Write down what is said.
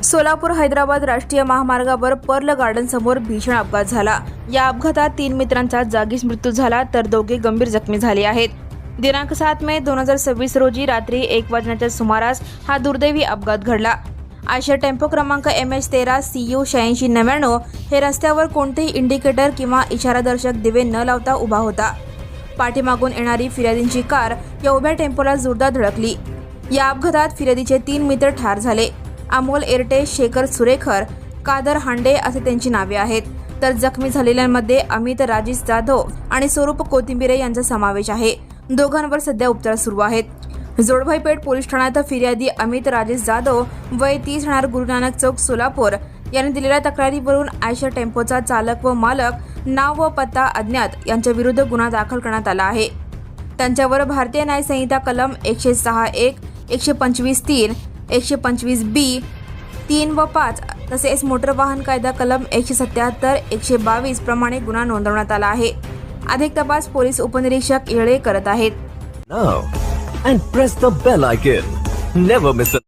सोलापूर हैदराबाद राष्ट्रीय महामार्गावर Perl garden समोर भीषण अपघात झाला। या अपघातात 3 मित्रांचा जागीच मृत्यू झाला तर दोघे गंभीर जखमी झाले आहेत। दिनांक 7 मे 2026 रोजी रात्री 1 वाजण्याच्या सुमारास हा दुर्दैवी अपघात घडला। आयशर टेम्पो क्रमांक MH13 CU 8699 हे रस्त्यावर कोणतेही इंडिकेटर किंवा इशारादर्शक दिवे न लावता उभा होता। पाठीमागून येणारी फिर्यादींची कार या उभ्या टेम्पोला जोरदार धडकली। या अपघातात फिर्यादीचे 3 मित्र ठार झाले। अमोल एरटे, शेखर सुरेखर, कादर हांडे असे त्यांची नावे आहेत, तर जखमी झालेल्यांमध्ये अमित राजेश जाधव आणि स्वरूप कोथिंबिरे यांचा समावेश आहे। दोघांवर सध्या उपचार सुरू आहेत। जोडभाईपेठ पोलीस ठाण्यात फिर्यादी अमित राजेश जाधव वय 30 राहणार गुरुनानक चौक सोलापूर यांनी दिलेल्या तक्रारीवरून आयशर टेम्पोचा चालक व मालक नाव व पत्ता अज्ञात यांच्या विरुद्ध गुन्हा दाखल करण्यात आला आहे। त्यांच्यावर भारतीय न्याय संहिता कलम 106(1), 125(3), 125(b), 3 व 5 तसेच मोटर वाहन कायदा कलम 177, 122 प्रमाणे गुन्हा नोंदवण्यात आला आहे। अधिक तपास पोलीस उपनिरीक्षक येळे करत आहेत। Now and press the bell icon. Never miss a